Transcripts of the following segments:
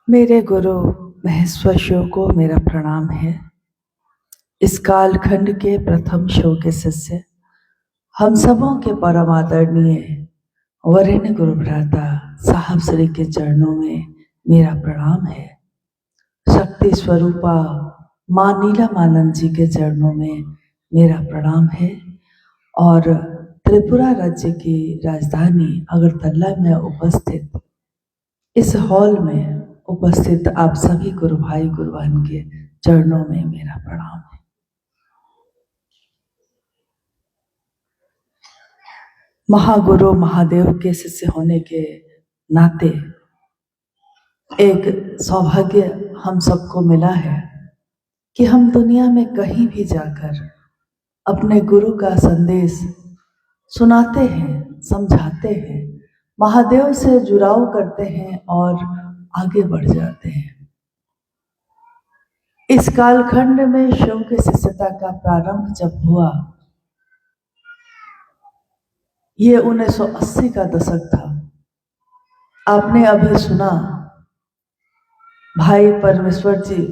मेरे गुरु महेश्वर शिव को मेरा प्रणाम है। इस कालखंड के प्रथम शिव के शिष्य, हम सबों के परम आदरणीय वरेण्य गुरु भ्राता साहब श्री के चरणों में मेरा प्रणाम है। शक्ति स्वरूपा माँ नीलमानंद जी के चरणों में मेरा प्रणाम है। और त्रिपुरा राज्य की राजधानी अगरतला में उपस्थित इस हॉल में उपस्थित आप सभी गुरु भाई गुरु बहन के चरणों में मेरा प्रणाम है। महागुरु महादेव के शिष्य होने के नाते एक सौभाग्य हम सबको मिला है कि हम दुनिया में कहीं भी जाकर अपने गुरु का संदेश सुनाते हैं, समझाते हैं, महादेव से जुड़ाव करते हैं और आगे बढ़ जाते हैं। इस कालखंड में शिव के शिष्यता का प्रारंभ जब हुआ, ये 1980 का दशक था। आपने अभी सुना भाई परमेश्वर जी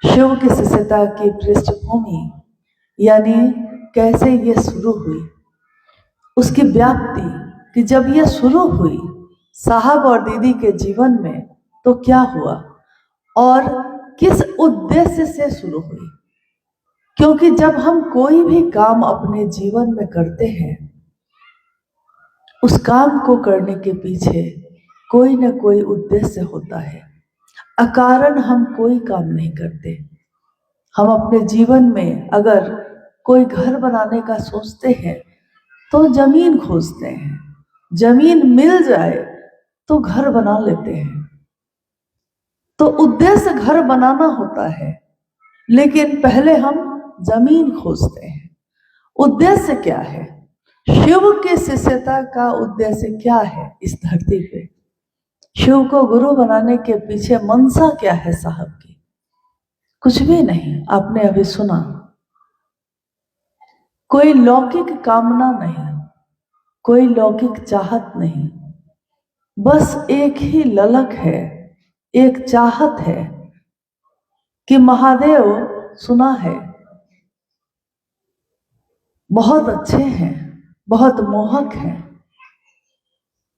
शिव की शिष्यता की पृष्ठभूमि यानी कैसे ये शुरू हुई, उसकी व्याप्ति कि जब ये शुरू हुई साहब और दीदी के जीवन में तो क्या हुआ और किस उद्देश्य से शुरू हुई। क्योंकि जब हम कोई भी काम अपने जीवन में करते हैं, उस काम को करने के पीछे कोई न कोई उद्देश्य होता है। अकारण हम कोई काम नहीं करते। हम अपने जीवन में अगर कोई घर बनाने का सोचते हैं तो जमीन खोजते हैं, जमीन मिल जाए तो घर बना लेते हैं। तो उद्देश्य घर बनाना होता है, लेकिन पहले हम जमीन खोजते हैं। उद्देश्य क्या है? शिव के शिष्यता का उद्देश्य क्या है इस धरती पे? शिव को गुरु बनाने के पीछे मनसा क्या है साहब की? कुछ भी नहीं। आपने अभी सुना, कोई लौकिक कामना नहीं, कोई लौकिक चाहत नहीं, बस एक ही ललक है, एक चाहत है कि महादेव सुना है बहुत अच्छे हैं, बहुत मोहक हैं।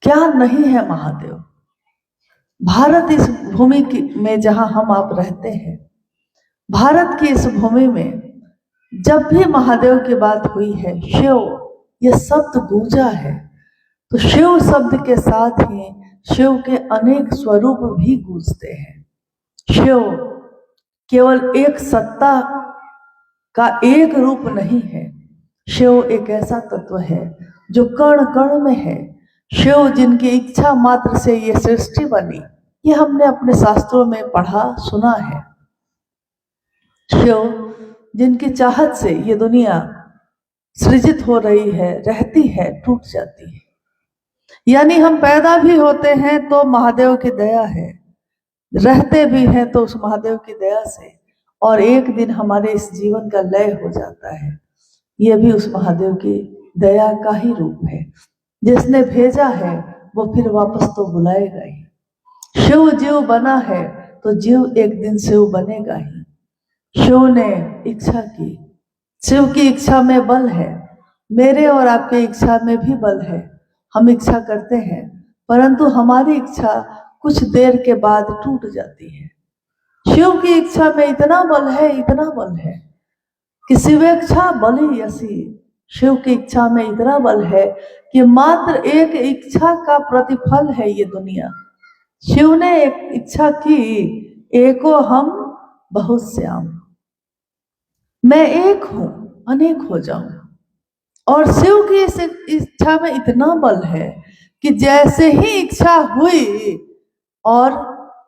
क्या नहीं है महादेव? भारत इस भूमि में जहां हम आप रहते हैं, भारत की इस भूमि में जब भी महादेव की बात हुई है, शिव ये शब्द गूंजा है, तो शिव शब्द के साथ ही शिव के अनेक स्वरूप भी गूंजते हैं। शिव केवल एक सत्ता का एक रूप नहीं है। शिव एक ऐसा तत्व है जो कण कण में है। शिव जिनकी इच्छा मात्र से ये सृष्टि बनी, ये हमने अपने शास्त्रों में पढ़ा सुना है। शिव जिनकी चाहत से ये दुनिया सृजित हो रही है, रहती है, टूट जाती है। यानी हम पैदा भी होते हैं तो महादेव की दया है, रहते भी हैं तो उस महादेव की दया से, और एक दिन हमारे इस जीवन का लय हो जाता है। ये भी उस महादेव की दया का ही रूप है। जिसने भेजा है वो फिर वापस तो बुलाएगा ही। शिव जीव बना है तो जीव एक दिन शिव बनेगा ही। शिव ने इच्छा की, शिव की इच्छा में बल है, मेरे और आपके इच्छा में भी बल है। हम इच्छा करते हैं, परंतु हमारी इच्छा कुछ देर के बाद टूट जाती है। शिव की इच्छा में इतना बल है, इतना बल है कि शिवेच्छा बलि यसी। शिव की इच्छा में इतना बल है कि मात्र एक इच्छा का प्रतिफल है ये दुनिया। शिव ने एक इच्छा की, एको हम बहुत श्याम, मैं एक हूं अनेक हो जाऊं। और शिव की इस इच्छा में इतना बल है कि जैसे ही इच्छा हुई और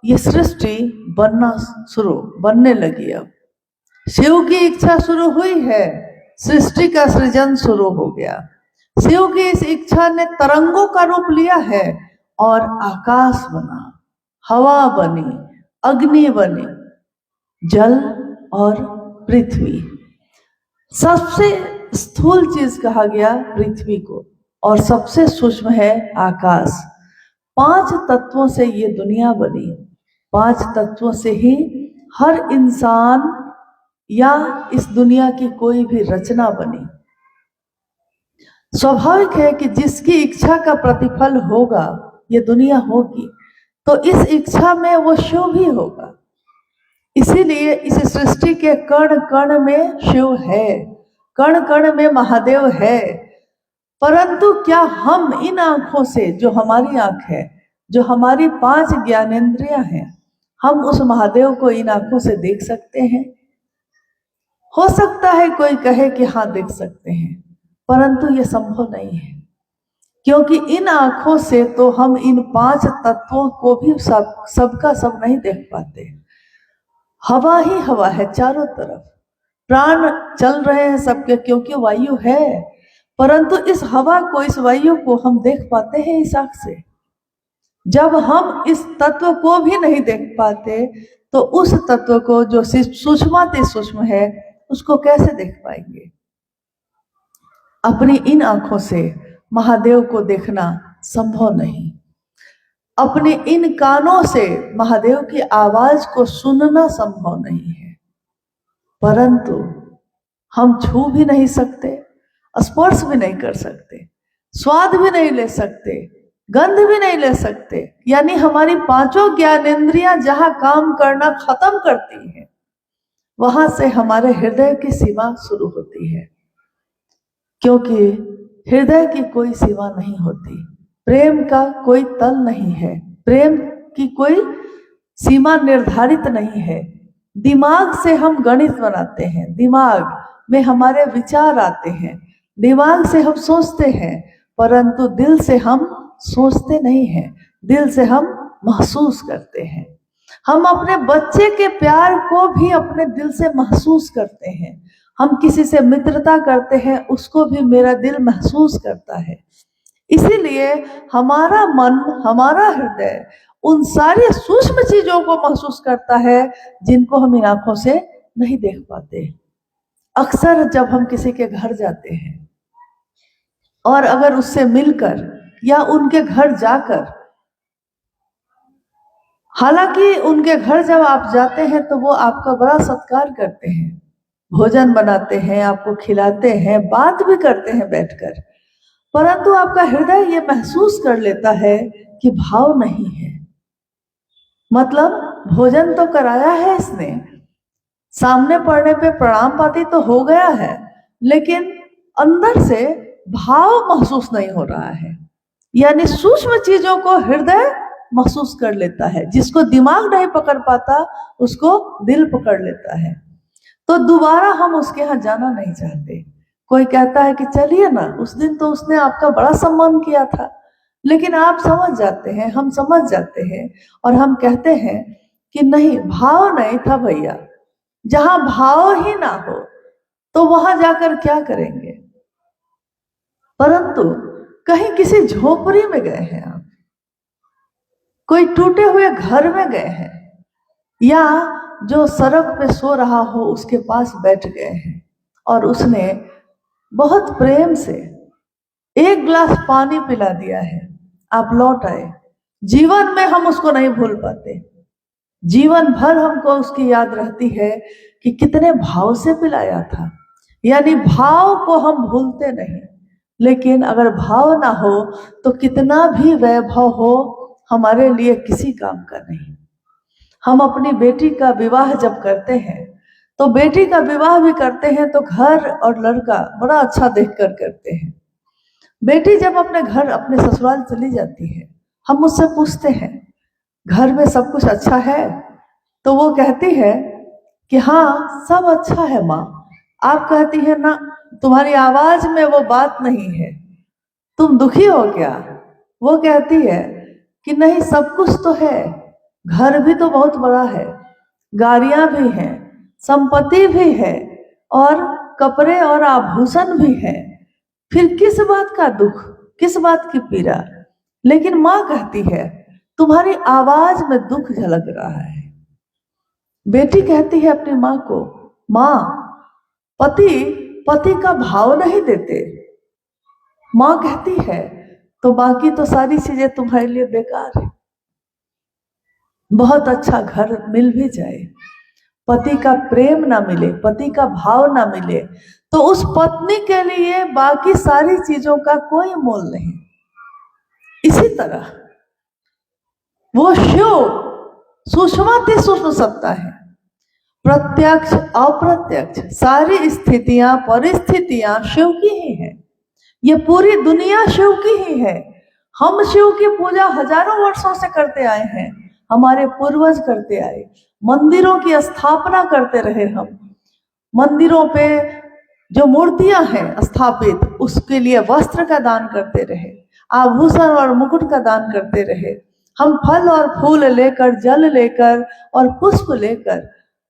ये सृष्टि बनने लगी। अब शिव की इच्छा शुरू हुई है, सृष्टि का सृजन शुरू हो गया। शिव की इस इच्छा ने तरंगों का रूप लिया है और आकाश बना, हवा बनी, अग्नि बनी, जल और पृथ्वी। सबसे स्थूल चीज कहा गया पृथ्वी को, और सबसे सूक्ष्म है आकाश। 5 तत्वों से ये दुनिया बनी। 5 तत्वों से ही हर इंसान या इस दुनिया की कोई भी रचना बनी। स्वाभाविक है कि जिसकी इच्छा का प्रतिफल होगा, ये दुनिया होगी, तो इस इच्छा में वो शिव भी होगा। इसीलिए इस सृष्टि के कण कण में शिव है, कण कण में महादेव है। परंतु क्या हम इन आंखों से, जो हमारी आंख है, जो हमारी 5 ज्ञानेंद्रियां हैं, हम उस महादेव को इन आंखों से देख सकते हैं? हो सकता है कोई कहे कि हाँ देख सकते हैं, परंतु यह संभव नहीं है, क्योंकि इन आंखों से तो हम इन 5 तत्वों को भी सबका सब नहीं देख पाते। हवा ही हवा है चारों तरफ, प्राण चल रहे हैं सबके, क्योंकि वायु है, परंतु इस हवा को, इस वायु को हम देख पाते हैं इस आंख से। जब हम इस तत्व को भी नहीं देख पाते, तो उस तत्व को जो सूक्ष्माति सूक्ष्म है, उसको कैसे देख पाएंगे? अपनी इन आंखों से महादेव को देखना संभव नहीं। अपने इन कानों से महादेव की आवाज को सुनना संभव नहीं है। परंतु हम छू भी नहीं सकते, स्पर्श भी नहीं कर सकते, स्वाद भी नहीं ले सकते, गंध भी नहीं ले सकते। यानी हमारी 5 ज्ञानेंद्रियां जहां काम करना खत्म करती हैं, वहां से हमारे हृदय की सीमा शुरू होती है। क्योंकि हृदय की कोई सीमा नहीं होती, प्रेम का कोई तल नहीं है, प्रेम की कोई सीमा निर्धारित नहीं है। दिमाग से हम गणित बनाते हैं, दिमाग में हमारे विचार आते हैं, दिमाग से हम सोचते हैं, परंतु दिल से हम सोचते नहीं हैं, दिल से हम महसूस करते हैं। हम अपने बच्चे के प्यार को भी अपने दिल से महसूस करते हैं। हम किसी से मित्रता करते हैं, उसको भी मेरा दिल महसूस करता है। इसीलिए हमारा मन, हमारा हृदय उन सारी सूक्ष्म चीजों को महसूस करता है, जिनको हम इन आंखों से नहीं देख पाते। अक्सर जब हम किसी के घर जाते हैं और अगर उससे मिलकर या उनके घर जाकर, हालांकि उनके घर जब आप जाते हैं तो वो आपका बड़ा सत्कार करते हैं, भोजन बनाते हैं, आपको खिलाते हैं, बात भी करते हैं बैठकर, परंतु आपका हृदय ये महसूस कर लेता है कि भाव नहीं है। मतलब भोजन तो कराया है इसने, सामने पड़ने पे प्रणाम पाती तो हो गया है, लेकिन अंदर से भाव महसूस नहीं हो रहा है। यानी सूक्ष्म चीजों को हृदय महसूस कर लेता है, जिसको दिमाग नहीं पकड़ पाता उसको दिल पकड़ लेता है। तो दोबारा हम उसके यहाँ जाना नहीं चाहते। कोई कहता है कि चलिए ना, उस दिन तो उसने आपका बड़ा सम्मान किया था, लेकिन आप समझ जाते हैं, हम समझ जाते हैं, और हम कहते हैं कि नहीं, भाव नहीं था भैया। जहां भाव ही ना हो तो वहां जाकर क्या करेंगे? परंतु कहीं किसी झोपड़ी में गए हैं आप, कोई टूटे हुए घर में गए हैं, या जो सड़क पे सो रहा हो उसके पास बैठ गए हैं और उसने बहुत प्रेम से 1 गिलास पानी पिला दिया है, आप लौट आए। जीवन में हम उसको नहीं भूल पाते, जीवन भर हमको उसकी याद रहती है कि कितने भाव से पिलाया था। यानी भाव को हम भूलते नहीं, लेकिन अगर भाव ना हो तो कितना भी वैभव हो, हमारे लिए किसी काम का नहीं। हम अपनी बेटी का विवाह जब करते हैं, तो बेटी का विवाह भी करते हैं तो घर और लड़का बड़ा अच्छा देखकर करते हैं। बेटी जब अपने घर, अपने ससुराल चली जाती है, हम उससे पूछते हैं घर में सब कुछ अच्छा है? तो वो कहती है कि हाँ सब अच्छा है माँ। आप कहती है ना, तुम्हारी आवाज में वो बात नहीं है, तुम दुखी हो क्या? वो कहती है कि नहीं, सब कुछ तो है, घर भी तो बहुत बड़ा है, गाड़ियां भी हैं, संपत्ति भी है, और कपड़े और आभूषण भी है, फिर किस बात का दुख, किस बात की पीड़ा? लेकिन माँ कहती है तुम्हारी आवाज में दुख झलक रहा है। बेटी कहती है अपनी माँ को, माँ पति का भाव नहीं देते। माँ कहती है तो बाकी तो सारी चीजें तुम्हारे लिए बेकार है। बहुत अच्छा घर मिल भी जाए, पति का प्रेम ना मिले, पति का भाव ना मिले, तो उस पत्नी के लिए बाकी सारी चीजों का कोई मोल नहीं। इसी तरह वो शिव सूक्ष्माति सूक्ष्म सत्ता है, प्रत्यक्ष अप्रत्यक्ष सारी स्थितियां परिस्थितियां शिव की ही है। ये पूरी दुनिया शिव की ही है। हम शिव की पूजा हजारों वर्षों से करते आए हैं, हमारे पूर्वज करते आए, मंदिरों की स्थापना करते रहे। हम मंदिरों पे जो मूर्तियां हैं स्थापित, उसके लिए वस्त्र का दान करते रहे, आभूषण और मुकुट का दान करते रहे। हम फल और फूल लेकर, जल लेकर और पुष्प लेकर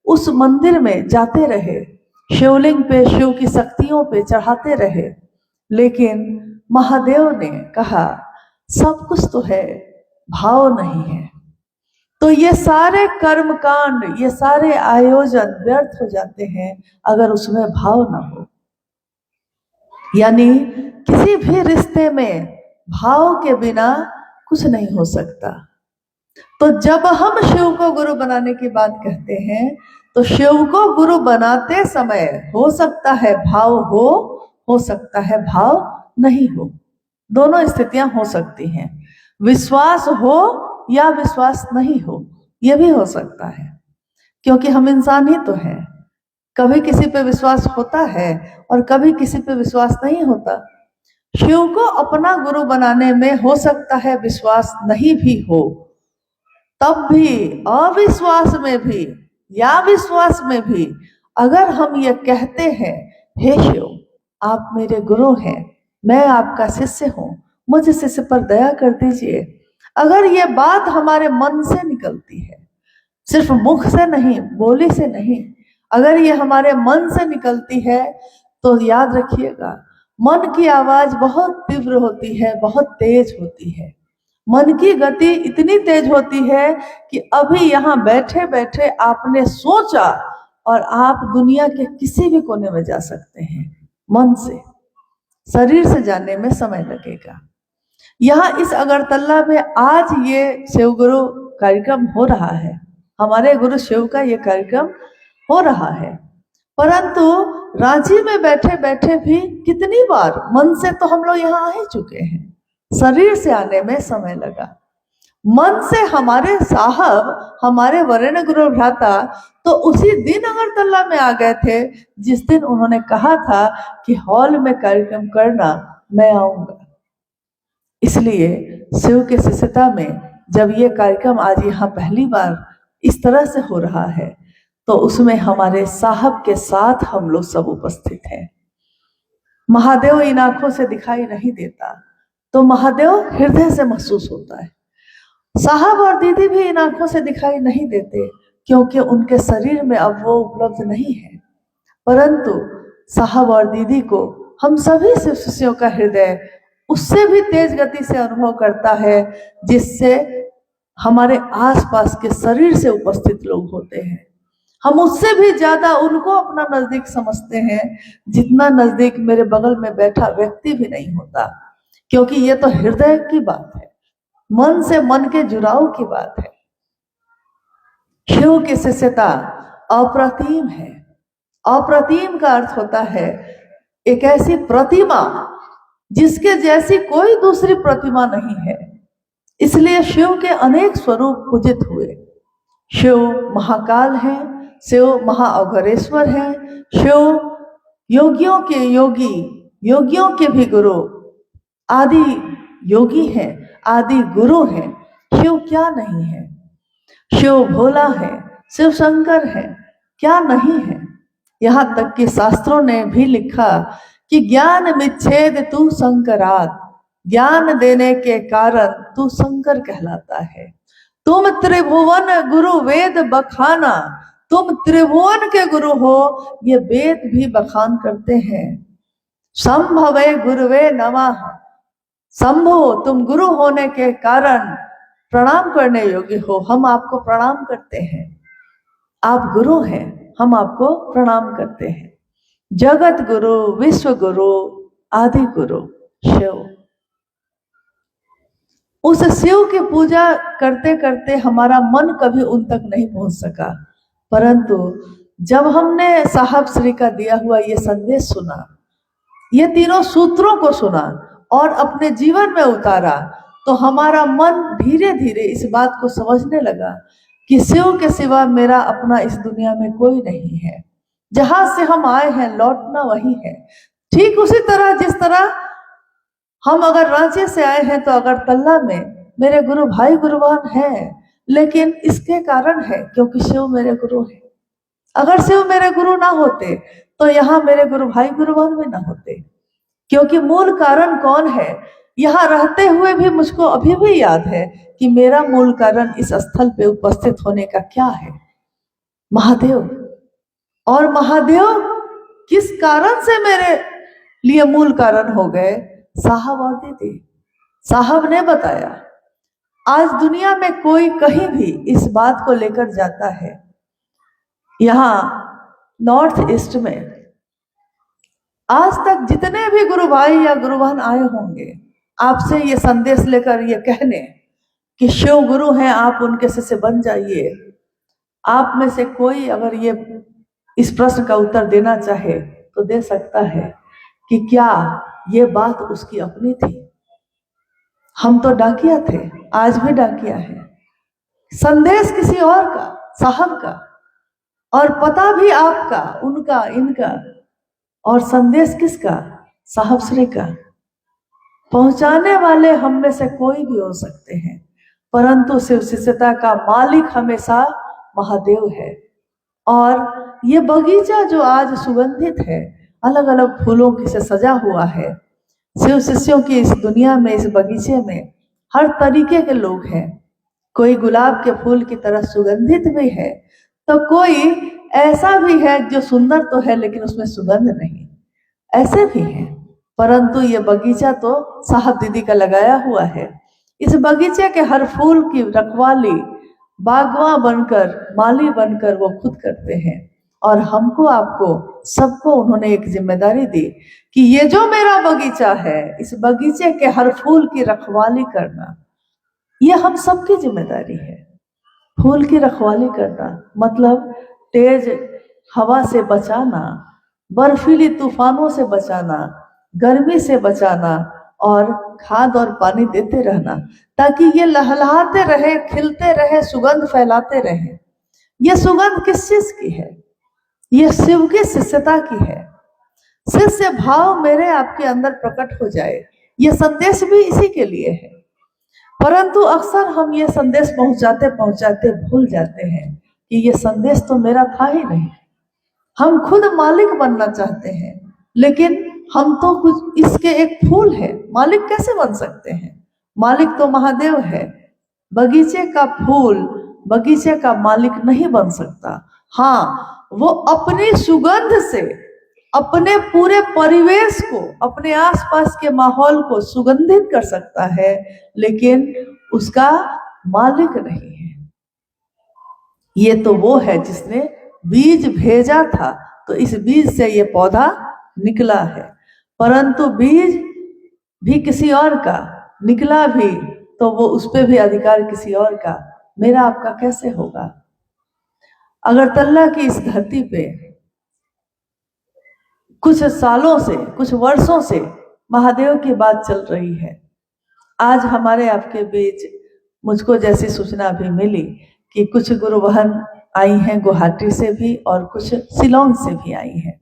उस मंदिर में जाते रहे, शिवलिंग पे शिव की शक्तियों पे चढ़ाते रहे। लेकिन महादेव ने कहा सब कुछ तो है, भाव नहीं है, तो ये सारे कर्म कांड, ये सारे आयोजन व्यर्थ हो जाते हैं अगर उसमें भाव ना हो। यानी किसी भी रिश्ते में भाव के बिना कुछ नहीं हो सकता। तो जब हम शिव को गुरु बनाने की बात कहते हैं, तो शिव को गुरु बनाते समय हो सकता है भाव हो सकता है भाव नहीं हो, दोनों स्थितियां हो सकती हैं। विश्वास हो या विश्वास नहीं हो, यह भी हो सकता है, क्योंकि हम इंसान ही तो हैं। कभी किसी पे विश्वास होता है और कभी किसी पे विश्वास नहीं होता। शिव को अपना गुरु बनाने में हो सकता है विश्वास नहीं भी हो, तब भी अविश्वास में भी या विश्वास में भी अगर हम ये कहते हैं, हे शिव आप मेरे गुरु हैं, मैं आपका शिष्य हूं, मुझ शिष्य पर दया कर दीजिए, अगर ये बात हमारे मन से निकलती है, सिर्फ मुख से नहीं, बोली से नहीं, अगर ये हमारे मन से निकलती है, तो याद रखिएगा मन की आवाज बहुत तीव्र होती है, बहुत तेज होती है। मन की गति इतनी तेज होती है कि अभी यहाँ बैठे बैठे आपने सोचा और आप दुनिया के किसी भी कोने में जा सकते हैं मन से। शरीर से जाने में समय लगेगा। यहाँ इस अगरतला में आज ये शिव गुरु कार्यक्रम हो रहा है, हमारे गुरु शिव का ये कार्यक्रम हो रहा है, परंतु रांची में बैठे बैठे भी कितनी बार मन से तो हम लोग यहाँ आ ही चुके हैं, शरीर से आने में समय लगा। मन से हमारे साहब, हमारे वरेण्य गुरु भ्राता तो उसी दिन अगरतला में आ गए थे जिस दिन उन्होंने कहा था कि हॉल में कार्यक्रम करना, मैं आऊंगा। इसलिए शिव के शिष्यता में जब ये कार्यक्रम आज यहाँ पहली बार इस तरह से हो रहा है, तो उसमें हमारे साहब के साथ हम लोग सब उपस्थित हैं। महादेव इन आंखों से दिखाई नहीं देता, तो महादेव हृदय से महसूस होता है। साहब और दीदी भी इन आंखों से दिखाई नहीं देते, क्योंकि उनके शरीर में अब वो उपलब्ध नहीं है, परंतु साहब और दीदी को हम सभी शिव शिष्यों का हृदय उससे भी तेज गति से अनुभव करता है, जिससे हमारे आसपास के शरीर से उपस्थित लोग होते हैं। हम उससे भी ज्यादा उनको अपना नजदीक समझते हैं, जितना नजदीक मेरे बगल में बैठा व्यक्ति भी नहीं होता, क्योंकि ये तो हृदय की बात है, मन से मन के जुड़ाव की बात है। शिव की शिष्यता अप्रतिम है। अप्रतिम का अर्थ होता है एक ऐसी प्रतिमा जिसके जैसी कोई दूसरी प्रतिमा नहीं है। इसलिए शिव के अनेक स्वरूप पूजित हुए। शिव महाकाल है, शिव महाअघोरेश्वर है, शिव योगियों के योगी, योगियों के भी गुरु, आदि योगी हैं, आदि गुरु हैं। शिव क्या नहीं है? शिव भोला है, शिव शंकर है, क्या नहीं है? यहाँ तक कि शास्त्रों ने भी लिखा कि ज्ञान विच्छेद तू शंकरात, ज्ञान देने के कारण तू शंकर कहलाता है। तुम त्रिभुवन गुरु वेद बखाना, तुम त्रिभुवन के गुरु हो, ये वेद भी बखान करते हैं। संभवे गुरुवे नमः, संभो तुम गुरु होने के कारण प्रणाम करने योग्य हो, हम आपको प्रणाम करते हैं। आप गुरु हैं, हम आपको प्रणाम करते हैं। जगत गुरु, विश्व गुरु, आदि गुरु शिव। उस शिव की पूजा करते करते हमारा मन कभी उन तक नहीं पहुंच सका, परंतु जब हमने साहब श्री का दिया हुआ ये संदेश सुना, ये तीनों सूत्रों को सुना और अपने जीवन में उतारा, तो हमारा मन धीरे धीरे इस बात को समझने लगा कि शिव के सिवा मेरा अपना इस दुनिया में कोई नहीं है। जहां से हम आए हैं लौटना वही है। ठीक उसी तरह जिस तरह हम अगर रांची से आए हैं तो अगरतला में मेरे गुरु भाई गुरुवान हैं, लेकिन इसके कारण है क्योंकि शिव मेरे गुरु हैं। अगर शिव मेरे गुरु ना होते तो यहाँ मेरे गुरु भाई गुरुवान भी ना होते, क्योंकि मूल कारण कौन है, यहाँ रहते हुए भी मुझको अभी भी याद है कि मेरा मूल कारण इस स्थल पे उपस्थित होने का क्या है, महादेव। और महादेव किस कारण से मेरे लिए मूल कारण हो गए, साहब और दीदी। साहब ने बताया। आज दुनिया में कोई कहीं भी इस बात को लेकर जाता है, यहाँ नॉर्थ ईस्ट में आज तक जितने भी गुरु भाई या गुरुवान आए होंगे आपसे ये संदेश लेकर ये कहने कि शिव गुरु हैं, आप उनके शिष्य बन जाइए। आप में से कोई अगर ये इस प्रश्न का उत्तर देना चाहे तो दे सकता है कि क्या ये बात उसकी अपनी थी। हम तो डाकिया थे, आज भी डाकिया है। संदेश किसी और का, साहब का, और पता भी आपका, उनका, इनका, और संदेश किसका, साहब श्री का। पहुंचाने वाले हम में से कोई भी हो सकते हैं, परंतु शिव शिष्यता का मालिक हमेशा महादेव है। और ये बगीचा जो आज सुगंधित है, अलग अलग फूलों से सजा हुआ है, शिव शिष्यों की इस दुनिया में, इस बगीचे में हर तरीके के लोग हैं। कोई गुलाब के फूल की तरह सुगंधित भी है, तो कोई ऐसा भी है जो सुंदर तो है लेकिन उसमें सुगंध नहीं, ऐसे भी हैं। परंतु ये बगीचा तो साहब दीदी का लगाया हुआ है। इस बगीचे के हर फूल की रखवाली बागवां बनकर, माली बनकर वो खुद करते हैं। और हमको, आपको, सबको उन्होंने एक जिम्मेदारी दी कि ये जो मेरा बगीचा है, इस बगीचे के हर फूल की रखवाली करना, ये हम सबकी जिम्मेदारी है। फूल की रखवाली करना मतलब तेज हवा से बचाना, बर्फीली तूफानों से बचाना, गर्मी से बचाना, और खाद और पानी देते रहना, ताकि ये लहलहाते रहे, खिलते रहे, सुगंध फैलाते रहे। ये सुगंध किस चीज की है, ये शिव की शिष्यता की है। शिष्य भाव मेरे आपके अंदर प्रकट हो जाए, ये संदेश भी इसी के लिए है। परंतु अक्सर हम ये संदेश पहुंचाते पहुंचाते भूल जाते हैं कि ये संदेश तो मेरा था ही नहीं। हम खुद मालिक बनना चाहते हैं, लेकिन हम तो कुछ इसके एक फूल है, मालिक कैसे बन सकते हैं। मालिक तो महादेव है। बगीचे का फूल बगीचे का मालिक नहीं बन सकता। हाँ, वो अपनी सुगंध से अपने पूरे परिवेश को, अपने आसपास के माहौल को सुगंधित कर सकता है, लेकिन उसका मालिक नहीं है। ये तो वो है जिसने बीज भेजा था, तो इस बीज से ये पौधा निकला है। परंतु बीज भी किसी और का, निकला भी तो वो उस पे भी अधिकार किसी और का, मेरा आपका कैसे होगा। अगरतला की इस धरती पे कुछ सालों से, कुछ वर्षों से महादेव की बात चल रही है। आज हमारे आपके बीच मुझको जैसी सूचना भी मिली कि कुछ गुरु बहन आई हैं गुवाहाटी से भी और कुछ शिलोंग से भी आई हैं।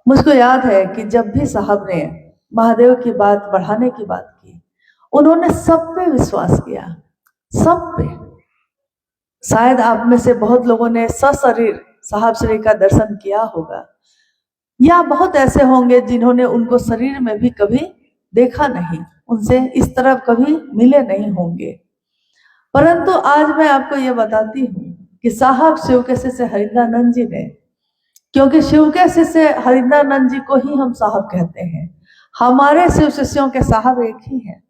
मुझको याद है कि जब भी साहब ने महादेव की बात बढ़ाने की बात की, उन्होंने सब पे विश्वास किया, सब पे। शायद आप में से बहुत लोगों ने सशरीर साहब श्री का दर्शन किया होगा, या बहुत ऐसे होंगे जिन्होंने उनको शरीर में भी कभी देखा नहीं, उनसे इस तरह कभी मिले नहीं होंगे। परंतु आज मैं आपको ये बताती हूँ कि साहब शिव के शिष्य हरिंद्रानंद जी ने, क्योंकि शिव के शिष्य हरिंद्रानंद जी को ही हम साहब कहते हैं, हमारे शिव शिष्यों के साहब एक ही हैं।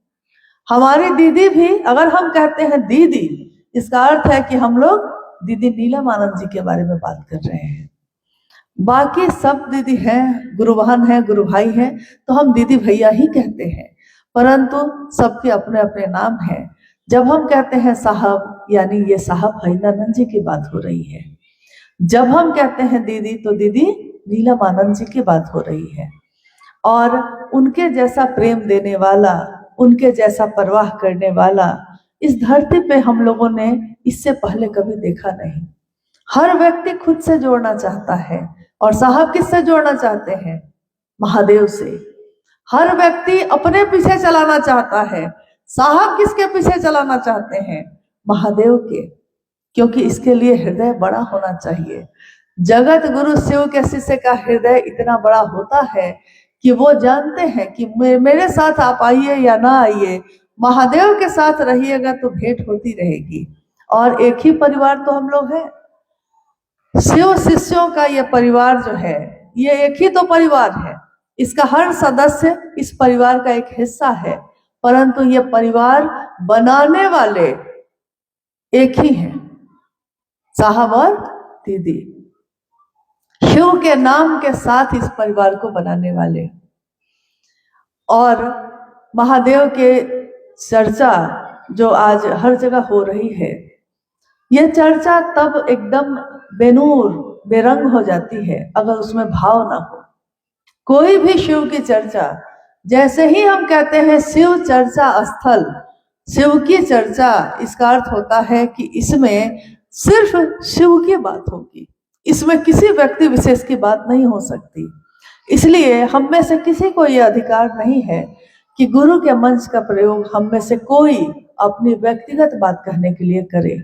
हमारी दीदी भी, अगर हम कहते हैं दीदी, इसका अर्थ है कि हम लोग दीदी नीलम आनंद जी के बारे में बात कर रहे हैं। बाकी सब दीदी हैं, गुरु बहन हैं, गुरु भाई हैं, तो हम दीदी भैया ही कहते हैं। परंतु सबके अपने अपने नाम हैं। जब हम कहते हैं साहब, यानी ये साहब हरिनानंद जी की बात हो रही है। जब हम कहते हैं दीदी, तो दीदी नीलमानंद जी की बात हो रही है। और उनके जैसा प्रेम देने वाला, उनके जैसा परवाह करने वाला इस धरती पे हम लोगों ने इससे पहले कभी देखा नहीं। हर व्यक्ति खुद से जोड़ना चाहता है, और साहब किससे जोड़ना चाहते हैं? महादेव से। हर व्यक्ति अपने पीछे चलाना चाहता है, साहब किसके पीछे चलाना चाहते हैं? महादेव के। क्योंकि इसके लिए हृदय बड़ा होना चाहिए। जगत गुरु शिव के शिष्य का हृदय इतना बड़ा होता है कि वो जानते हैं कि मेरे साथ आप आइए या ना आइए, महादेव के साथ रहिएगा तो भेंट होती रहेगी। और एक ही परिवार तो हम लोग हैं। शिव शिष्यों का ये परिवार जो है, ये एक ही तो परिवार है। इसका हर सदस्य इस परिवार का एक हिस्सा है, परंतु ये परिवार बनाने वाले एक ही हैं, साहब और दीदी। शिव के नाम के साथ इस परिवार को बनाने वाले। और महादेव के चर्चा जो आज हर जगह हो रही है, यह चर्चा तब एकदम बेनूर बेरंग हो जाती है अगर उसमें भाव ना हो। कोई भी शिव की चर्चा, जैसे ही हम कहते हैं शिव चर्चा स्थल, शिव की चर्चा, इसका अर्थ होता है कि इसमें सिर्फ शिव की बात होगी, इसमें किसी व्यक्ति विशेष की बात नहीं हो सकती। इसलिए हम में से किसी को यह अधिकार नहीं है कि गुरु के मंच का प्रयोग हम में से कोई अपनी व्यक्तिगत बात कहने के लिए करे।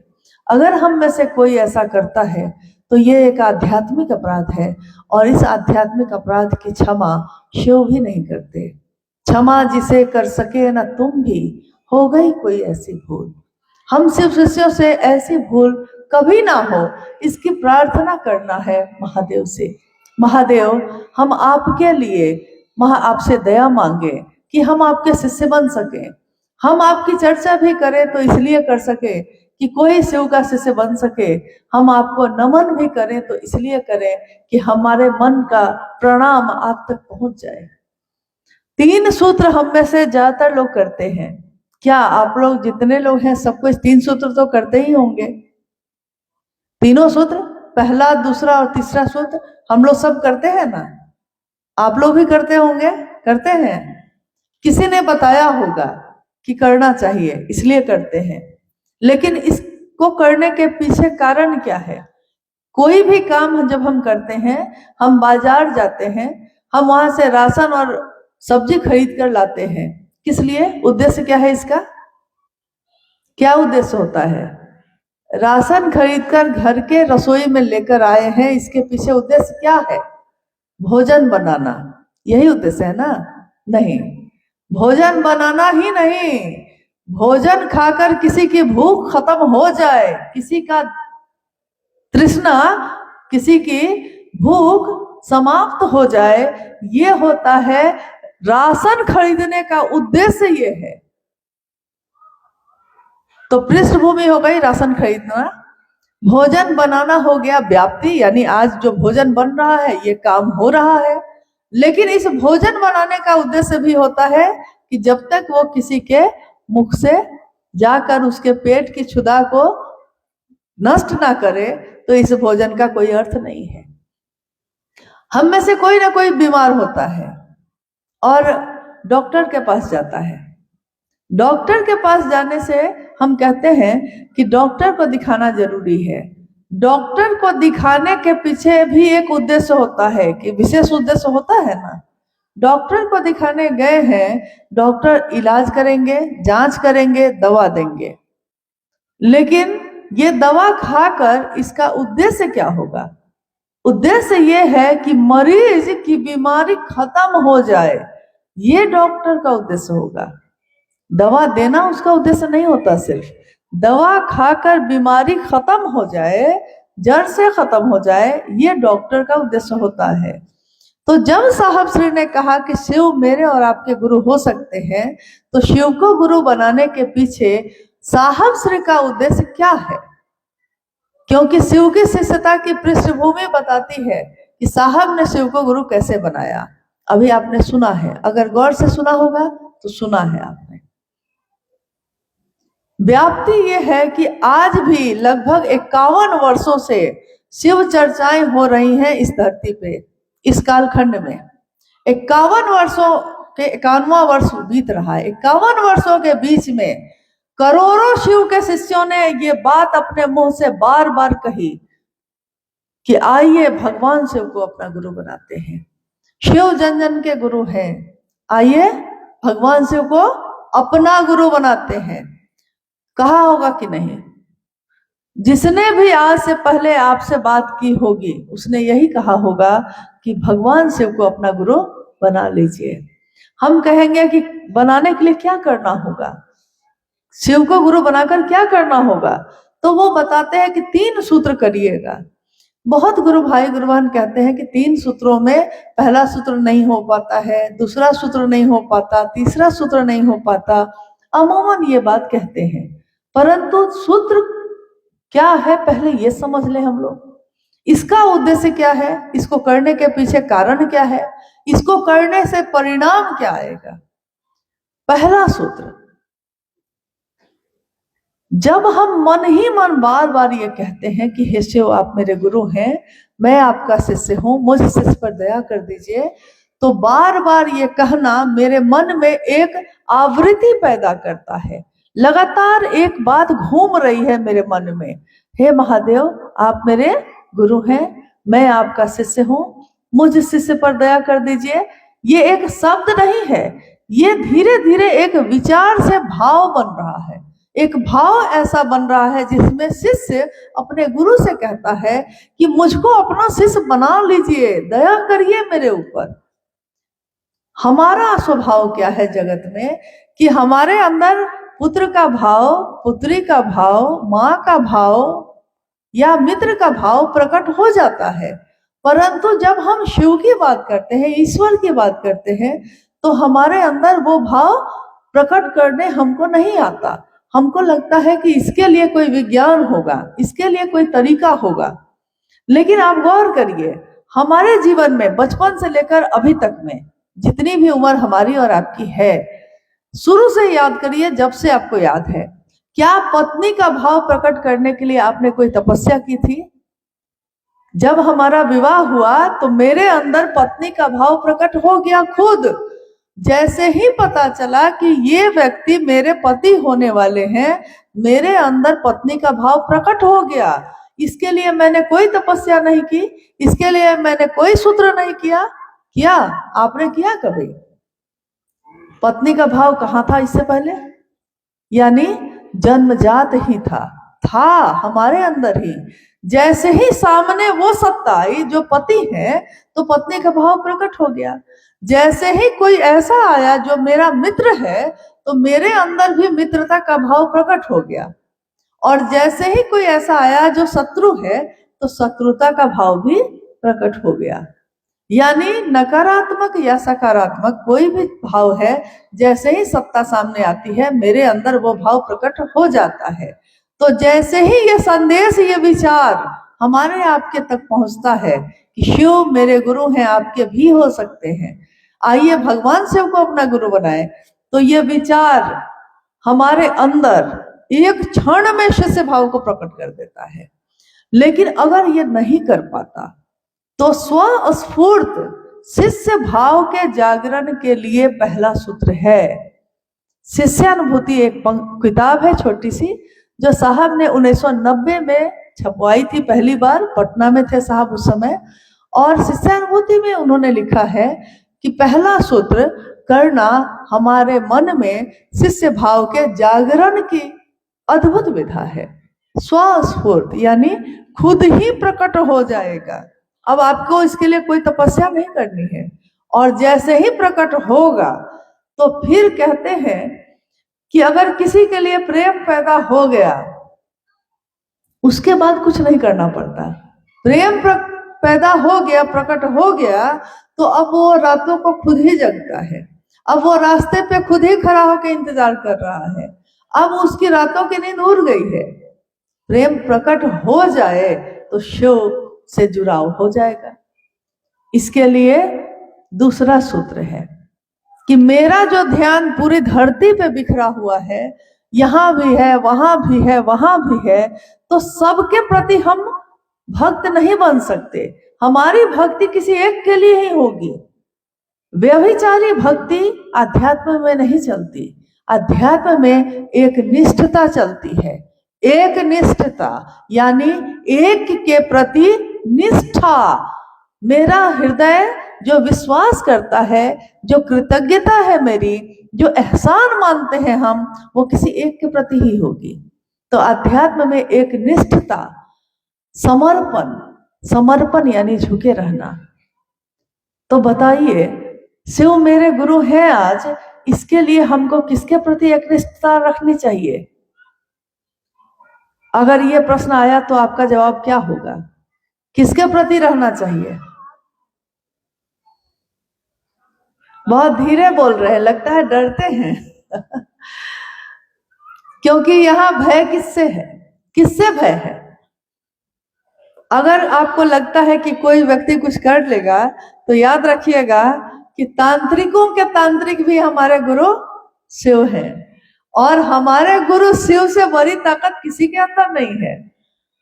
अगर हम में से कोई ऐसा करता है तो ये एक आध्यात्मिक अपराध है, और इस आध्यात्मिक अपराध की क्षमा शिव भी नहीं करते। क्षमा जिसे कर सके न तुम भी, हो गई कोई ऐसी भूल। हम शिव शिष्यों से ऐसी भूल कभी ना हो, इसकी प्रार्थना करना है महादेव से। महादेव, हम आपके लिए आपसे दया मांगे कि हम आपके शिष्य बन सके। हम आपकी चर्चा भी करें तो इसलिए कर सके कि कोई शिव का शिष्य बन सके। हम आपको नमन भी करें तो इसलिए करें कि हमारे मन का प्रणाम आप तक पहुंच जाए। 3 सूत्र हम में से ज्यादातर लोग करते हैं। क्या आप लोग जितने लोग हैं सब कुछ 3 सूत्र तो करते ही होंगे? तीनों सूत्र, पहला, दूसरा और तीसरा सूत्र हम लोग सब करते हैं ना? आप लोग भी करते होंगे? करते हैं। किसी ने बताया होगा कि करना चाहिए, इसलिए करते हैं। लेकिन इसको करने के पीछे कारण क्या है? कोई भी काम जब हम करते हैं, हम बाजार जाते हैं, हम वहां से राशन और सब्जी खरीद कर लाते हैं। किस लिए? उद्देश्य क्या है इसका? क्या उद्देश्य होता है? राशन खरीदकर घर के रसोई में लेकर आए हैं, इसके पीछे उद्देश्य क्या है? भोजन बनाना, यही उद्देश्य है ना? नहीं, भोजन बनाना ही नहीं, भोजन खाकर किसी की भूख खत्म हो जाए, किसी का तृष्णा, किसी की भूख समाप्त हो जाए, ये होता है राशन खरीदने का उद्देश्य। ये है तो पृष्ठभूमि हो गई राशन खरीदना, भोजन बनाना हो गया व्याप्ति, यानी आज जो भोजन बन रहा है ये काम हो रहा है। लेकिन इस भोजन बनाने का उद्देश्य भी होता है कि जब तक वो किसी के मुख से जाकर उसके पेट की क्षुधा को नष्ट ना करे, तो इस भोजन का कोई अर्थ नहीं है। हम में से कोई ना कोई बीमार होता है और डॉक्टर के पास जाता है। डॉक्टर के पास जाने से हम कहते हैं कि डॉक्टर को दिखाना जरूरी है। डॉक्टर को दिखाने के पीछे भी एक उद्देश्य होता है, कि विशेष उद्देश्य होता है ना। डॉक्टर को दिखाने गए हैं, डॉक्टर इलाज करेंगे, जांच करेंगे, दवा देंगे, लेकिन ये दवा खाकर इसका उद्देश्य क्या होगा? उद्देश्य ये है कि मरीज की बीमारी खत्म हो जाए, ये डॉक्टर का उद्देश्य होगा। दवा देना उसका उद्देश्य नहीं होता। सिर्फ दवा खाकर बीमारी खत्म हो जाए, जड़ से खत्म हो जाए, ये डॉक्टर का उद्देश्य होता है। तो जब साहब श्री ने कहा कि शिव मेरे और आपके गुरु हो सकते हैं, तो शिव को गुरु बनाने के पीछे साहब श्री का उद्देश्य क्या है? क्योंकि शिव की शिष्यता की पृष्ठभूमि बताती है कि साहब ने शिव को गुरु कैसे बनाया। अभी आपने सुना है, अगर गौर से सुना होगा तो सुना है आपने। व्याप्ति ये है कि आज भी लगभग 51 वर्षों से शिव चर्चाएं हो रही हैं इस धरती पे, इस कालखंड में। 51 वर्षों के 51वां वर्ष बीत रहा है। 51 वर्षों के बीच में करोड़ों शिव के शिष्यों ने ये बात अपने मुंह से बार बार कही कि आइए भगवान शिव को अपना गुरु बनाते हैं। शिव जन जन के गुरु हैं, आइए भगवान शिव को अपना गुरु बनाते हैं। कहा होगा कि नहीं? जिसने भी आज से पहले आपसे बात की होगी उसने यही कहा होगा कि भगवान शिव को अपना गुरु बना लीजिए। हम कहेंगे कि बनाने के लिए क्या करना होगा, शिव को गुरु बनाकर क्या करना होगा, तो वो बताते हैं कि 3 सूत्र करिएगा। बहुत गुरु भाई गुरु बहन कहते हैं कि 3 सूत्रों में पहला सूत्र नहीं हो पाता है, दूसरा सूत्र नहीं हो पाता, तीसरा सूत्र नहीं हो पाता। अमूमन ये बात कहते हैं, परंतु सूत्र क्या है पहले ये समझ ले हम लोग। इसका उद्देश्य क्या है, इसको करने के पीछे कारण क्या है, इसको करने से परिणाम क्या आएगा। पहला सूत्र, जब हम मन ही मन बार बार ये कहते हैं कि हे शिव आप मेरे गुरु हैं, मैं आपका शिष्य हूं, मुझ शिष्य पर दया कर दीजिए, तो बार बार ये कहना मेरे मन में एक आवृत्ति पैदा करता है। लगातार एक बात घूम रही है मेरे मन में, हे महादेव आप मेरे गुरु हैं, मैं आपका शिष्य हूं, मुझ शिष्य पर दया कर दीजिए। ये एक शब्द नहीं है, ये धीरे धीरे एक विचार से भाव बन रहा है। एक भाव ऐसा बन रहा है जिसमें शिष्य अपने गुरु से कहता है कि मुझको अपना शिष्य बना लीजिए, दया करिए मेरे ऊपर। हमारा स्वभाव क्या है जगत में कि हमारे अंदर पुत्र का भाव, पुत्री का भाव, माँ का भाव या मित्र का भाव प्रकट हो जाता है, परंतु जब हम शिव की बात करते हैं, ईश्वर की बात करते हैं, तो हमारे अंदर वो भाव प्रकट करने हमको नहीं आता। हमको लगता है कि इसके लिए कोई विज्ञान होगा, इसके लिए कोई तरीका होगा। लेकिन आप गौर करिए, हमारे जीवन में बचपन से लेकर अभी तक में जितनी भी उम्र हमारी और आपकी है, शुरू से याद करिए, जब से आपको याद है, क्या पत्नी का भाव प्रकट करने के लिए आपने कोई तपस्या की थी? जब हमारा विवाह हुआ तो मेरे अंदर पत्नी का भाव प्रकट हो गया खुद। जैसे ही पता चला कि ये व्यक्ति मेरे पति होने वाले हैं, मेरे अंदर पत्नी का भाव प्रकट हो गया। इसके लिए मैंने कोई तपस्या नहीं की, इसके लिए मैंने कोई सूत्र नहीं किया। क्या आपने किया कभी? पत्नी का भाव कहाँ था इससे पहले? यानी जन्मजात ही था हमारे अंदर ही। जैसे ही सामने वो सत्ता आई जो पति है, तो पत्नी का भाव प्रकट हो गया। जैसे ही कोई ऐसा आया जो मेरा मित्र है, तो मेरे अंदर भी मित्रता का भाव प्रकट हो गया। और जैसे ही कोई ऐसा आया जो शत्रु है, तो शत्रुता का भाव भी प्रकट हो गया। यानी नकारात्मक या सकारात्मक कोई भी भाव है, जैसे ही सत्ता सामने आती है मेरे अंदर वो भाव प्रकट हो जाता है। तो जैसे ही ये संदेश, ये विचार हमारे आपके तक पहुंचता है कि शिव मेरे गुरु हैं, आपके भी हो सकते हैं, आइए भगवान शिव को अपना गुरु बनाए, तो ये विचार हमारे अंदर एक क्षण में शिष्य भाव को प्रकट कर देता है। लेकिन अगर ये नहीं कर पाता तो स्वस्फूर्त शिष्य भाव के जागरण के लिए पहला सूत्र है शिष्यानुभूति। एक किताब है छोटी सी, जो साहब ने 1990 में छपवाई थी, पहली बार पटना में थे साहब उस समय। और शिष्यानुभूति में उन्होंने लिखा है कि पहला सूत्र करना हमारे मन में शिष्य भाव के जागरण की अद्भुत विधा है। स्वस्फूर्त यानी खुद ही प्रकट हो जाएगा। अब आपको इसके लिए कोई तपस्या नहीं करनी है, और जैसे ही प्रकट होगा तो फिर कहते हैं कि अगर किसी के लिए प्रेम पैदा हो गया, उसके बाद कुछ नहीं करना पड़ता। प्रेम पैदा हो गया, प्रकट हो गया, तो अब वो रातों को खुद ही जगता है, अब वो रास्ते पे खुद ही खड़ा होकर इंतजार कर रहा है, अब उसकी रातों की नींद उड़ गई है। प्रेम प्रकट हो जाए तो शिव से जुड़ाव हो जाएगा। इसके लिए दूसरा सूत्र है कि मेरा जो ध्यान पूरी धरती पे बिखरा हुआ है, यहाँ भी है, वहां भी है, वहां भी है, तो सबके प्रति हम भक्त नहीं बन सकते। हमारी भक्ति किसी एक के लिए ही होगी। व्यभिचारी भक्ति अध्यात्म में नहीं चलती। अध्यात्म में एक निष्ठता चलती है, एक निष्ठता यानी एक के प्रति निष्ठा। मेरा हृदय जो विश्वास करता है, जो कृतज्ञता है मेरी, जो एहसान मानते हैं हम, वो किसी एक के प्रति ही होगी। तो अध्यात्म में एक निष्ठता, समर्पण, समर्पण यानी झुके रहना। तो बताइए, शिव मेरे गुरु हैं आज, इसके लिए हमको किसके प्रति एक निष्ठता रखनी चाहिए? अगर ये प्रश्न आया तो आपका जवाब क्या होगा? किसके प्रति रहना चाहिए? बहुत धीरे बोल रहे हैं, लगता है डरते हैं क्योंकि यहाँ भय किससे है? किससे भय है? अगर आपको लगता है कि कोई व्यक्ति कुछ कर लेगा तो याद रखिएगा कि तांत्रिकों के तांत्रिक भी हमारे गुरु शिव हैं, और हमारे गुरु शिव से बड़ी ताकत किसी के अंदर नहीं है।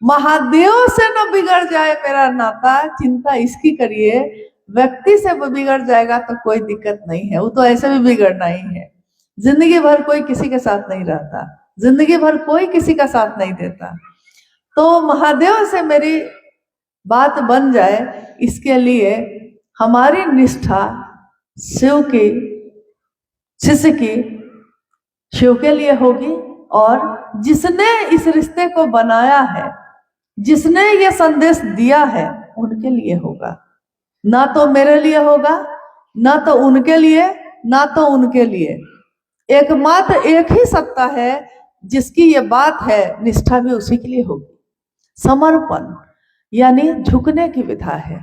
महादेव से न बिगड़ जाए मेरा नाता, चिंता इसकी करिए। व्यक्ति से बिगड़ जाएगा तो कोई दिक्कत नहीं है, वो तो ऐसे भी बिगड़ना ही है। जिंदगी भर कोई किसी के साथ नहीं रहता, जिंदगी भर कोई किसी का साथ नहीं देता। तो महादेव से मेरी बात बन जाए, इसके लिए हमारी निष्ठा शिव की, शिष्य की शिव के लिए होगी, और जिसने इस रिश्ते को बनाया है, जिसने ये संदेश दिया है, उनके लिए होगा। ना तो मेरे लिए होगा, ना तो उनके लिए, ना तो उनके लिए। एकमात्र एक ही सत्ता है जिसकी ये बात है, निष्ठा भी उसी के लिए होगी। समर्पण यानी झुकने की विधा है।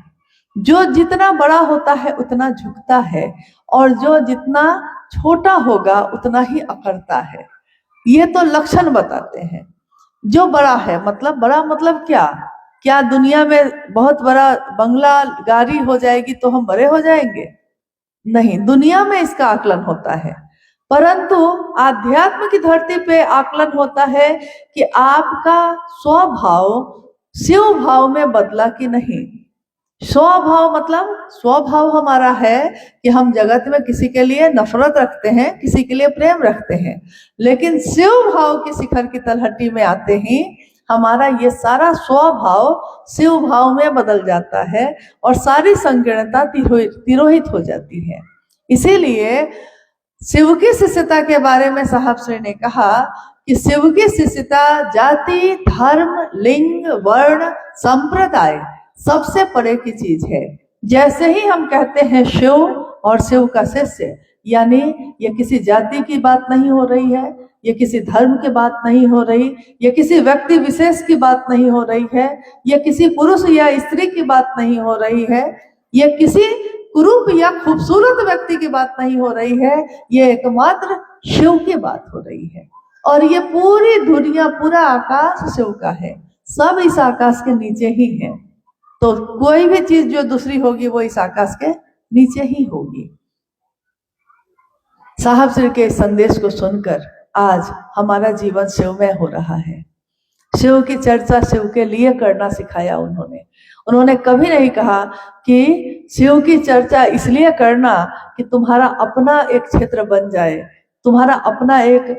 जो जितना बड़ा होता है उतना झुकता है, और जो जितना छोटा होगा उतना ही अकड़ता है। ये तो लक्षण बताते हैं। जो बड़ा है, मतलब बड़ा मतलब क्या दुनिया में बहुत बड़ा बंगला गाड़ी हो जाएगी तो हम बड़े हो जाएंगे? नहीं, दुनिया में इसका आकलन होता है, परंतु आध्यात्म की धरती पे आकलन होता है कि आपका स्वभाव शिव भाव में बदला कि नहीं। स्वभाव मतलब स्वभाव हमारा है कि हम जगत में किसी के लिए नफरत रखते हैं, किसी के लिए प्रेम रखते हैं, लेकिन शिव भाव की शिखर की तलहटी में आते ही हमारा ये सारा स्वभाव शिव भाव में बदल जाता है, और सारी संकीर्णता तिरोहित हो जाती है। इसीलिए शिव की शिष्यता के बारे में साहब श्री ने कहा कि शिव की शिष्यता जाति, धर्म, लिंग, वर्ण, संप्रदाय सबसे परे की चीज है। जैसे ही हम कहते हैं शिव और शिव का शिष्य, यानी ये किसी जाति की बात नहीं हो रही है, ये किसी धर्म की बात नहीं हो रही, ये किसी व्यक्ति विशेष की बात नहीं हो रही है, ये किसी पुरुष या स्त्री की बात नहीं हो रही है, ये किसी कुरूप या खूबसूरत व्यक्ति की बात नहीं हो रही है, ये एकमात्र शिव की बात हो रही है। और ये पूरी दुनिया, पूरा आकाश शिव का है, सब इस आकाश के नीचे ही है। तो कोई भी चीज जो दूसरी होगी वो इस आकाश के नीचे ही होगी। साहब श्री के संदेश को सुनकर आज हमारा जीवन शिवमय हो रहा है। शिव की चर्चा शिव के लिए करना सिखाया उन्होंने कभी नहीं कहा कि शिव की चर्चा इसलिए करना कि तुम्हारा अपना एक क्षेत्र बन जाए, तुम्हारा अपना एक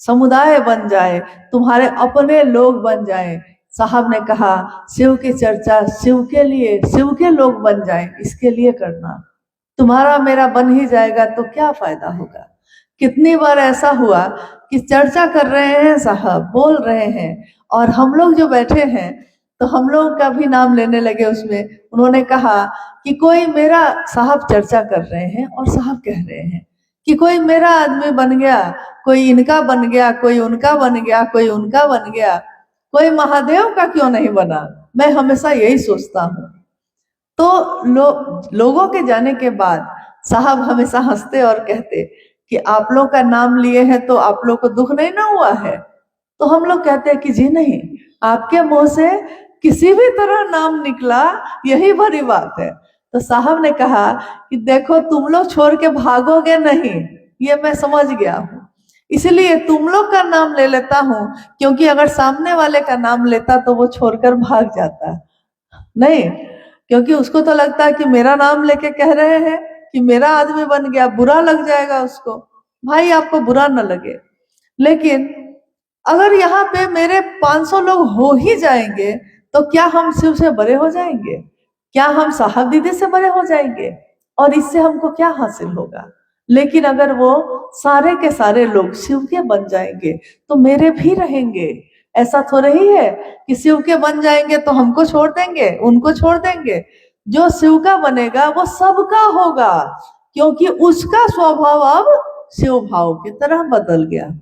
समुदाय बन जाए, तुम्हारे अपने लोग बन जाए। साहब ने कहा शिव की चर्चा शिव के लिए, शिव के लोग बन जाए, इसके लिए करना। तुम्हारा मेरा बन ही जाएगा तो क्या फायदा होगा। कितनी बार ऐसा हुआ कि चर्चा कर रहे हैं साहब, बोल रहे हैं, और हम लोग जो बैठे हैं तो हम लोग का भी नाम लेने लगे उसमें। उन्होंने कहा कि कोई मेरा, साहब चर्चा कर रहे हैं और साहब कह रहे हैं कि कोई मेरा आदमी बन गया, कोई इनका बन गया, कोई उनका बन गया, कोई उनका बन गया, कोई महादेव का क्यों नहीं बना। मैं हमेशा यही सोचता हूँ। तो लोगों के जाने के बाद साहब हमेशा हंसते और कहते कि आप लोग का नाम लिए हैं तो आप लोग को दुख नहीं ना हुआ है। तो हम लोग कहते हैं कि जी नहीं, आपके मुंह से किसी भी तरह नाम निकला यही बड़ी बात है। तो साहब ने कहा कि देखो तुम लोग छोड़ के भागोगे नहीं, ये मैं समझ गया हूँ, इसलिए तुम लोग का नाम ले लेता हूँ, क्योंकि अगर सामने वाले का नाम लेता तो वो छोड़कर भाग जाता नहीं, क्योंकि उसको तो लगता है कि मेरा नाम लेके कह रहे हैं कि मेरा आदमी बन गया, बुरा लग जाएगा उसको। भाई आपको बुरा न लगे, लेकिन अगर यहाँ पे मेरे 500 लोग हो ही जाएंगे तो क्या हम शिव से बड़े हो जाएंगे? क्या हम साहब दीदी से बड़े हो जाएंगे? और इससे हमको क्या हासिल होगा? लेकिन अगर वो सारे के सारे लोग शिव के बन जाएंगे तो मेरे भी रहेंगे। ऐसा थोड़ा ही है कि शिव के बन जाएंगे तो हमको छोड़ देंगे, उनको छोड़ देंगे। जो शिव का बनेगा वो सबका होगा, क्योंकि उसका स्वभाव अब शिव भाव की तरह बदल गया।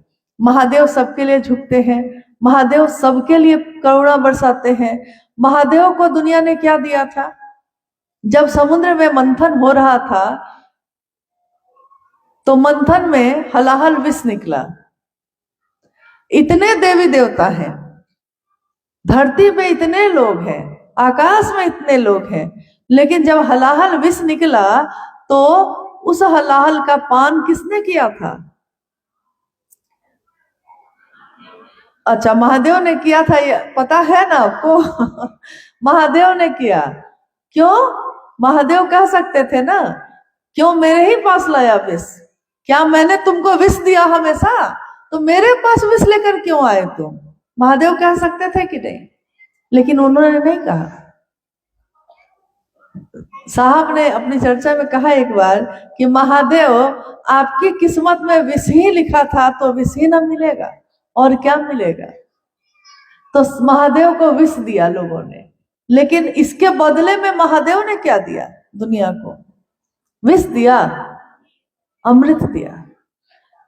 महादेव सबके लिए झुकते हैं, महादेव सबके लिए करुणा बरसाते हैं। महादेव को दुनिया ने क्या दिया था? जब समुद्र में मंथन हो रहा था तो मंथन में हलाहल विष निकला। इतने देवी देवता हैं, धरती पे इतने लोग हैं, आकाश में इतने लोग हैं, लेकिन जब हलाहल विष निकला तो उस हलाहल का पान किसने किया था? अच्छा, महादेव ने किया था, ये पता है ना आपको? महादेव ने किया। क्यों? महादेव कह सकते थे ना, क्यों मेरे ही पास लाया विष? क्या मैंने तुमको विष दिया हमेशा? तो मेरे पास विष लेकर क्यों आए तुम? महादेव कह सकते थे कि नहीं? लेकिन उन्होंने नहीं कहा। साहब ने अपनी चर्चा में कहा एक बार कि महादेव आपकी किस्मत में विष ही लिखा था तो विष ही न मिलेगा, और क्या मिलेगा? तो महादेव को विष दिया लोगों ने, लेकिन इसके बदले में महादेव ने क्या दिया दुनिया को? विष दिया, अमृत दिया।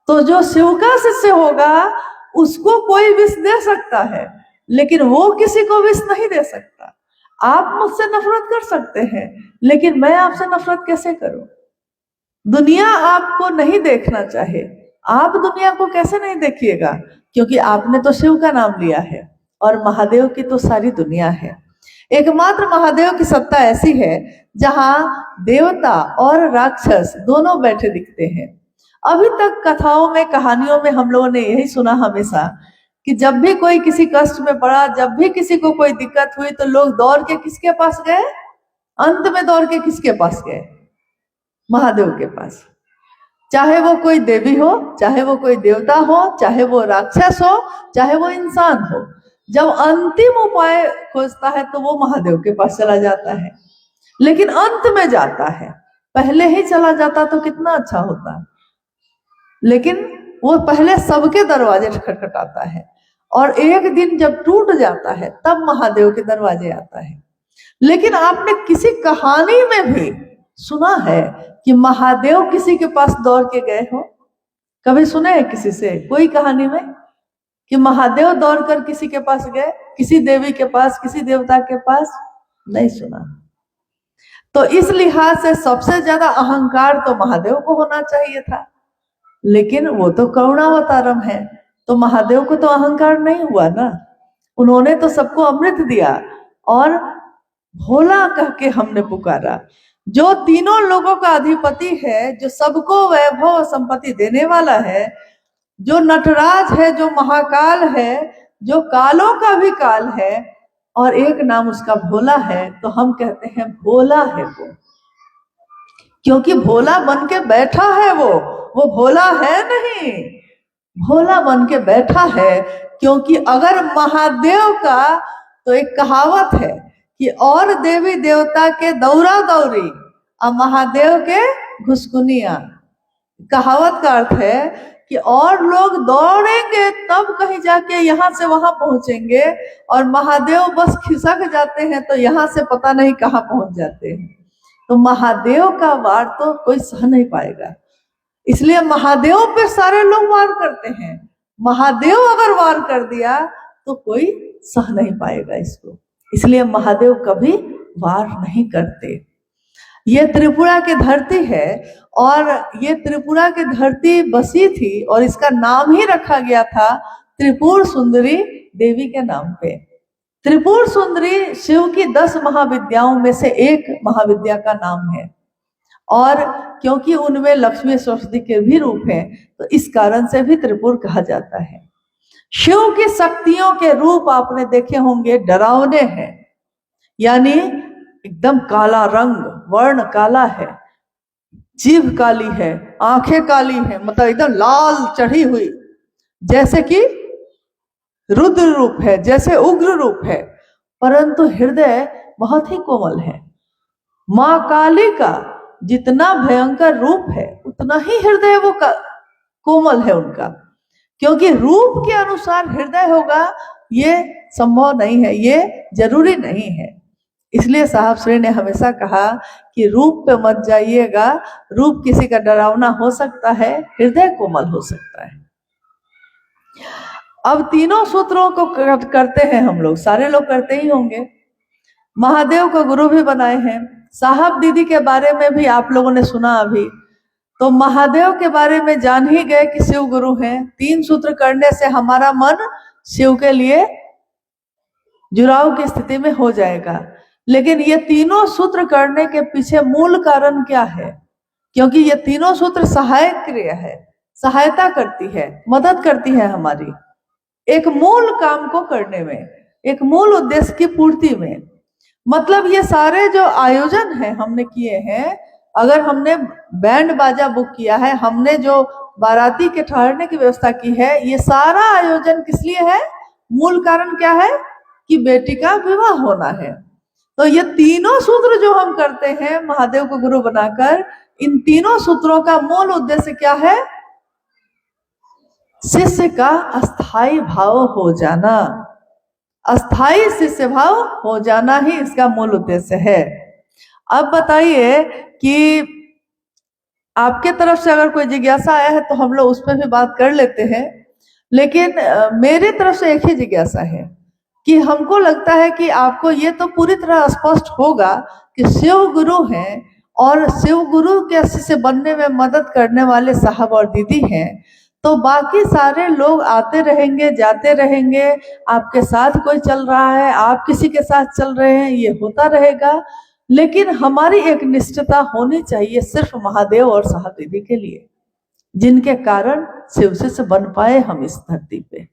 तो जो शिव का शिष्य होगा उसको कोई विष दे सकता है, लेकिन वो किसी को विष नहीं दे सकता। आप मुझसे नफरत कर सकते हैं, लेकिन मैं आपसे नफरत कैसे करूं? दुनिया आपको नहीं देखना चाहे, आप दुनिया को कैसे नहीं देखिएगा? क्योंकि आपने तो शिव का नाम लिया है, और महादेव की तो सारी दुनिया है। एकमात्र महादेव की सत्ता ऐसी है जहां देवता और राक्षस दोनों बैठे दिखते हैं। अभी तक कथाओं में, कहानियों में हम लोगों ने यही सुना हमेशा कि जब भी कोई किसी कष्ट में पड़ा, जब भी किसी को कोई दिक्कत हुई, तो लोग दौड़ के किसके पास गए? अंत में दौड़ के किसके पास गए? महादेव के पास। चाहे वो कोई देवी हो, चाहे वो कोई देवता हो, चाहे वो राक्षस हो, चाहे वो इंसान हो, जब अंतिम उपाय खोजता है तो वो महादेव के पास चला जाता है। लेकिन अंत में जाता है, पहले ही चला जाता तो कितना अच्छा होता। लेकिन वो पहले सबके दरवाजे खटखटाता है, और एक दिन जब टूट जाता है तब महादेव के दरवाजे आता है। लेकिन आपने किसी कहानी में भी सुना है कि महादेव किसी के पास दौड़ के गए हो? कभी सुने हैं किसी से कोई कहानी में कि महादेव दौड़कर किसी के पास गए, किसी देवी के पास, किसी देवता के पास? नहीं सुना। तो इस लिहाज से सबसे ज्यादा अहंकार तो महादेव को होना चाहिए था, लेकिन वो तो करुणावतारम है, तो महादेव को तो अहंकार नहीं हुआ ना। उन्होंने तो सबको अमृत दिया और भोला कह के हमने पुकारा। जो तीनों लोगों का अधिपति है, जो सबको वैभव संपत्ति देने वाला है, जो नटराज है, जो महाकाल है, जो कालों का भी काल है, और एक नाम उसका भोला है, तो हम कहते हैं भोला है वो, क्योंकि भोला बन के बैठा है वो भोला है नहीं, भोला बन के बैठा है। क्योंकि अगर महादेव का, तो एक कहावत है कि और देवी देवता के दौरा दौरी और महादेव के घुसकुनिया। कहावत का अर्थ है कि और लोग दौड़ेंगे तब कहीं जाके यहाँ से वहां पहुंचेंगे, और महादेव बस खिसक जाते हैं तो यहाँ से पता नहीं कहाँ पहुंच जाते हैं। तो महादेव का वार तो कोई सह नहीं पाएगा, इसलिए महादेव पे सारे लोग वार करते हैं। महादेव अगर वार कर दिया तो कोई सह नहीं पाएगा इसको, इसलिए महादेव कभी वार नहीं करते। ये त्रिपुरा की धरती है, और ये त्रिपुरा की धरती बसी थी, और इसका नाम ही रखा गया था त्रिपुर सुंदरी देवी के नाम पे। त्रिपुर सुंदरी शिव की 10 महाविद्याओं में से एक महाविद्या का नाम है, और क्योंकि उनमें लक्ष्मी सरस्वती के भी रूप हैं तो इस कारण से भी त्रिपुर कहा जाता है। शिव की शक्तियों के रूप आपने देखे होंगे, डरावने हैं, यानी एकदम काला रंग, वर्ण काला है, जीभ काली है, आंखें काली है, मतलब एकदम लाल चढ़ी हुई, जैसे कि रुद्र रूप है, जैसे उग्र रूप है, परंतु हृदय बहुत ही कोमल है। मां काली का जितना भयंकर रूप है उतना ही हृदय वो कोमल है उनका, क्योंकि रूप के अनुसार हृदय होगा ये संभव नहीं है, ये जरूरी नहीं है। इसलिए साहब श्री ने हमेशा कहा कि रूप पे मत जाइएगा, रूप किसी का डरावना हो सकता है, हृदय कोमल हो सकता है। अब तीनों सूत्रों को करते हैं हम लोग, सारे लोग करते ही होंगे। महादेव को गुरु भी बनाए हैं। साहब दीदी के बारे में भी आप लोगों ने सुना अभी, तो महादेव के बारे में जान ही गए कि शिव गुरु हैं। 3 सूत्र करने से हमारा मन शिव के लिए जुड़ाव की स्थिति में हो जाएगा। लेकिन ये तीनों सूत्र करने के पीछे मूल कारण क्या है? क्योंकि ये तीनों सूत्र सहायक क्रिया है, सहायता करती है, मदद करती है हमारी एक मूल काम को करने में, एक मूल उद्देश्य की पूर्ति में। मतलब ये सारे जो आयोजन है हमने किए हैं, अगर हमने बैंड बाजा बुक किया है, हमने जो बाराती के ठहरने की व्यवस्था की है, ये सारा आयोजन किस लिए है? मूल कारण क्या है? कि बेटी का विवाह होना है। तो ये तीनों सूत्र जो हम करते हैं महादेव को गुरु बनाकर, इन तीनों सूत्रों का मूल उद्देश्य क्या है? शिष्य का अस्थाई भाव हो जाना, अस्थाई शिष्य भाव हो जाना ही इसका मूल उद्देश्य है। अब बताइए कि आपके तरफ से अगर कोई जिज्ञासा आया है तो हम लोग उस पर भी बात कर लेते हैं, लेकिन मेरी तरफ से एक ही जिज्ञासा है कि हमको लगता है कि आपको ये तो पूरी तरह स्पष्ट होगा कि शिव गुरु हैं और शिव गुरु के शिष्य बनने में मदद करने वाले साहब और दीदी हैं, तो बाकी सारे लोग आते रहेंगे, जाते रहेंगे, आपके साथ कोई चल रहा है, आप किसी के साथ चल रहे हैं, ये होता रहेगा। लेकिन हमारी एक निष्ठता होनी चाहिए सिर्फ महादेव और साहब दीदी के लिए, जिनके कारण शिव शिष्य बन पाए हम इस धरती पे।